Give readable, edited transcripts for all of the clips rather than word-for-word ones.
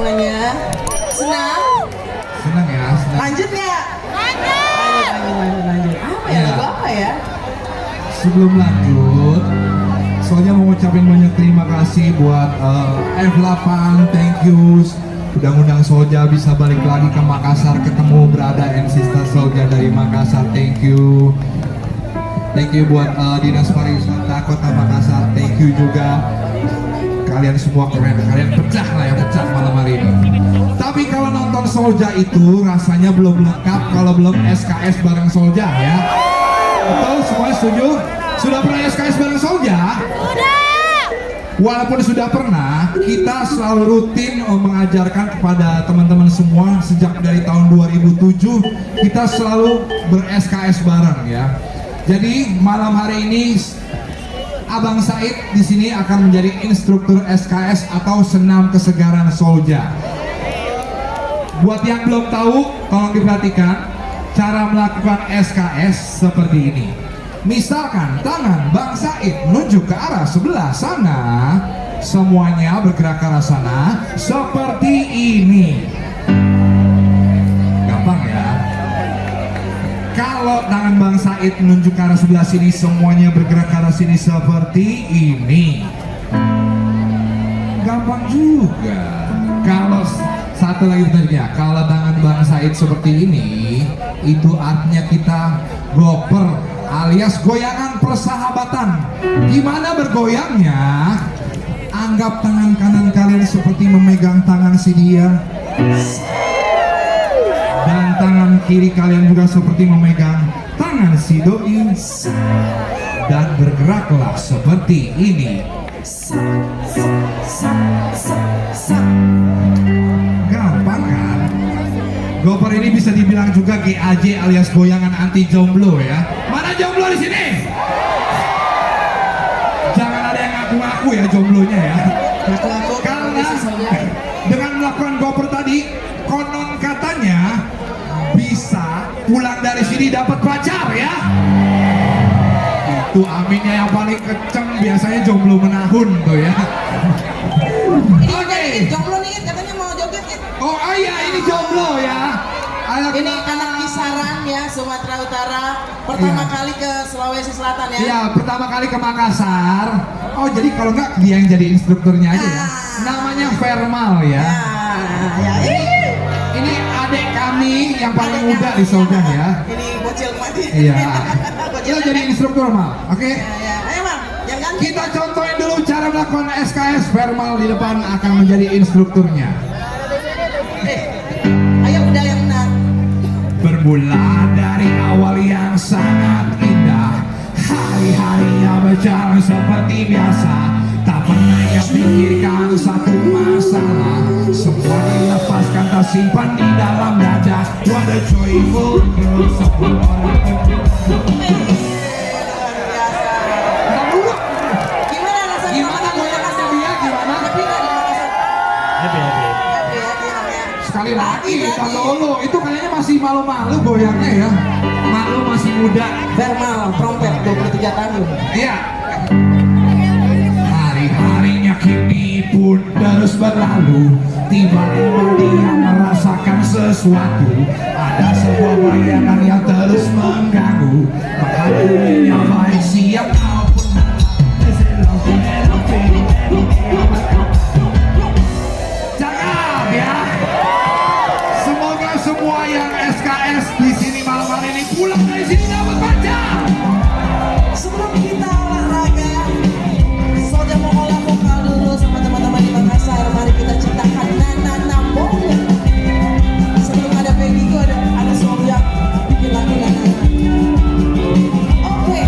semuanya. Senang? Senang ya, senang. Lanjut ya? Lanjut. Apa ya? Ya. Lagu apa ya? Sebelum lanjut, soalnya mau ngucapin banyak terima kasih buat F8, thank you. Udah ngundang Soja bisa balik lagi ke Makassar, ketemu berada and sister Soja dari Makassar, thank you. Thank you buat Dinas Pariwisata Kota Makassar, thank you juga. Kalian semua keren, kalian pecah lah ya, pecah malam hari ini. Tapi kalau nonton Soja itu rasanya belum lengkap kalau belum SKS bareng Soja ya. Betul, semuanya setuju? Sudah pernah SKS bareng Soja? Udah. Walaupun sudah pernah, kita selalu rutin mengajarkan kepada teman-teman semua sejak dari tahun 2007 kita selalu ber-SKS bareng ya. Jadi malam hari ini Abang Said di sini akan menjadi instruktur SKS atau senam kesegaran Soja. Buat yang belum tahu, tolong diperhatikan cara melakukan SKS seperti ini. Misalkan tangan Bang Said menunjuk ke arah sebelah sana, semuanya bergerak ke arah sana seperti ini. Gampang ya. Kalau tangan Bang Said menunjuk ke arah sebelah sini, semuanya bergerak ke arah sini seperti ini. Gampang juga. Kalau satu lagi ya, kalau tangan Bang Said seperti ini, itu artinya kita goper alias goyangan persahabatan. Gimana bergoyangnya? Anggap tangan kanan kalian seperti memegang tangan si dia, dan tangan kiri kalian juga seperti memegang tangan si doi, dan bergeraklah seperti ini. Gampang kan? Goper ini bisa dibilang juga GAJ alias goyangan anti jomblo ya. Mana jomblo di sini? Jangan ada yang ngaku-ngaku ya jomblonya ya. Karena dengan melakukan goper tadi, konon katanya bisa pulang dari sini dapat pacar ya. Itu aminnya yang paling kenceng, biasanya jomblo menahun tuh ya. Oke. Jomblo nih, katanya mau joget Kit. Oh iya, ini jomblo ya. Ini anak kisaran ya, Sumatera Utara. Pertama Iya. kali ke Sulawesi Selatan ya. Iya, pertama kali ke Makassar. Oh, jadi kalau enggak dia yang jadi instrukturnya aja ya. Namanya Vermal ya. Ya. Ini adik kami yang paling muda di Soja ya. Ini bocil mati. Iya. Bocil Lo jadi instruktur Mal, oke? Ya. Ayo Bang, jangan. Kita contohin dulu cara melakukan SKS. Vermal di depan akan menjadi instrukturnya. Ayo udah yang benar. Bermula dari awal yang sangat indah, hari-harinya berjalan seperti biasa, tak pernah ia pikirkan satu masalah. Semua dilepaskan tak simpan di dalam dada. What a joyful girl, semua orang Gimana rasanya? Gimana goyangannya dia? Gimana? Happy nggak di Makassar? Happy. Happy ya, namanya. Sekali lagi, Berarti. kalau itu kayaknya masih malu-malu goyangnya ya. Malu masih muda. Vermal, trompet 23 tahun. Iya. Hari-harinya kini pun terus berlalu. Tiba-tiba dia merasakan sesuatu. Ada sebuah bayangan yang terus mengganggu. Menghantui baik siap maupun cakap ya. Semoga semua yang SKS di sini malam hari ini pulang dari sini dapat pacar. Sebelum kita olahraga, Soja mau olah vokal dulu sama teman-teman di Makassar. Mari kita ciptakan Nana Nambonya. Sebelum ada Peggy, ada Soja bikin lagu Nana. Oke.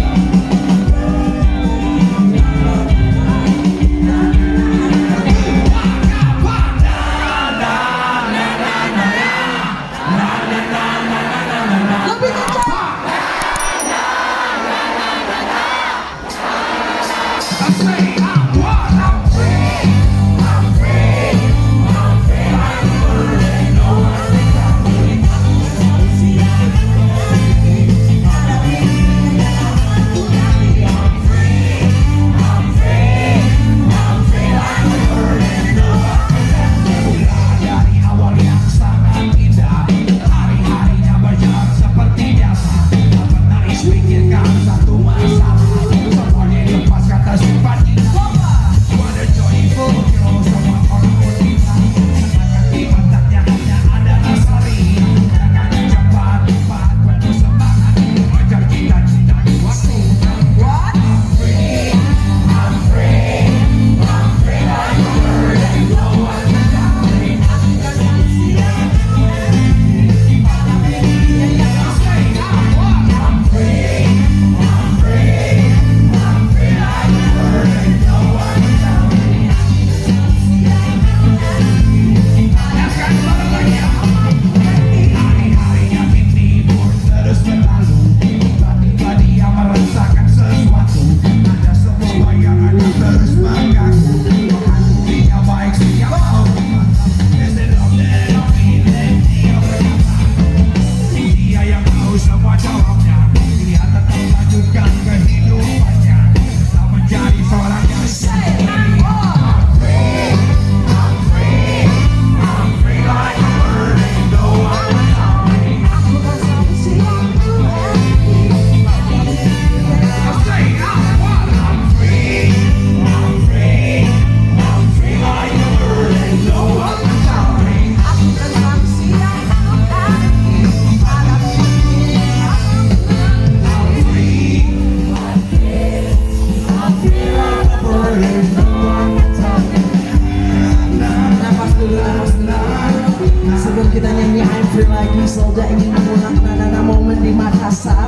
Solja ingin mengulang Nana momen di Makassar.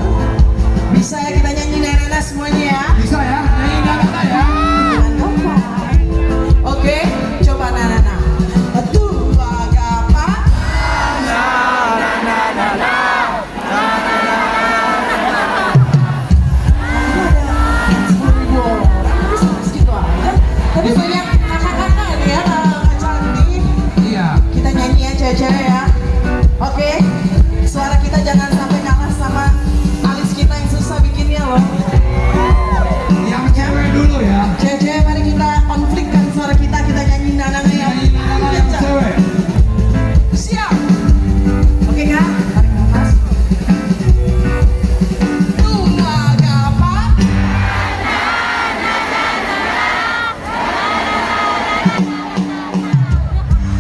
Bisa ya kita nyanyi Nana semuanya ya? Bisa ya? Nyanyi Nana ya? Jangan lupa. Oke, coba Nana. Dua gapa. Tapi banyak kakak-kakak nih ya, Kak Cantik. Iya. Kita nyanyi ya cewek-cewek ya. Oke, suara kita jangan sampai kalah sama alis kita yang susah bikinnya loh. Yang cewek dulu ya. Cewek-cewek mari kita konflikkan suara kita nyanyi nanangnya ya. Nyanyi Nana yang cewek. Siap. Oke Kak, tarik nafas. Dua gapa.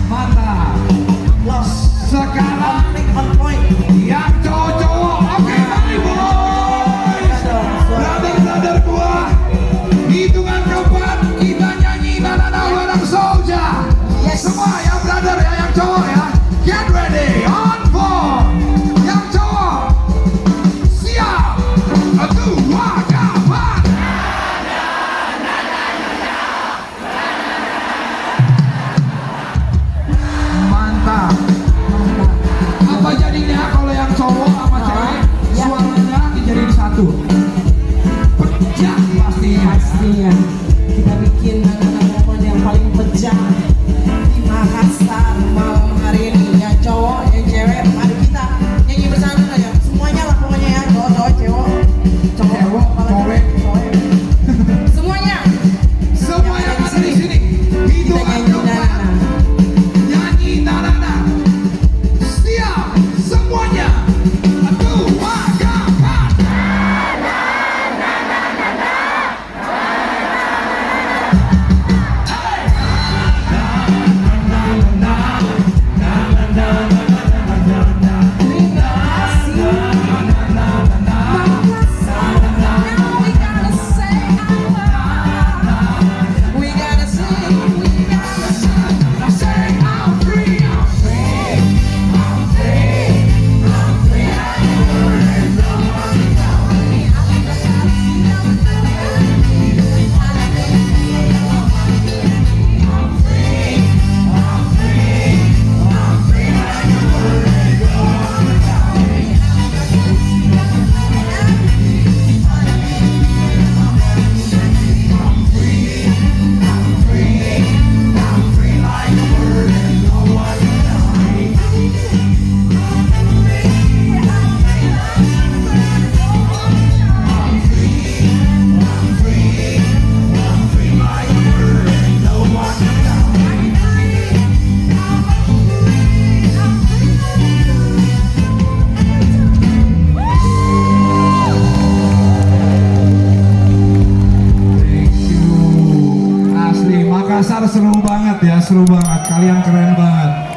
Mantap. Los. Sekarang Konflik on point. yang cowok-cowok. Oke, mari boys. Brother-brother gua. Hitungan keempat kita nyanyi Nana bareng Solja. Yes. Semua ya brother ya, yang cowok ya. Get ready, on four. Yang cowok. Siap. Dua, kapan? Mantap. Apa jadinya kalau yang cowok sama cewek Ya. suaranya dijadiin satu? Pecah pastinya. Pastinya kita bikin Nana momen yang paling pecah di Makassar malam hari ini. Yang cowok, yang cewek, mari kita nyanyi bersama ya. Semuanya lah pokoknya ya, cowok, cewek, Cewek, cowek. semuanya. Semua yang ada di sini. Kita Hitungan nyanyi keempat. Nana. Nyanyi Nana. Siap semuanya. Dua, kapan? Say I'm free, I'm free. Thank you. Asli Makassar seru banget ya, seru banget. Kalian keren banget.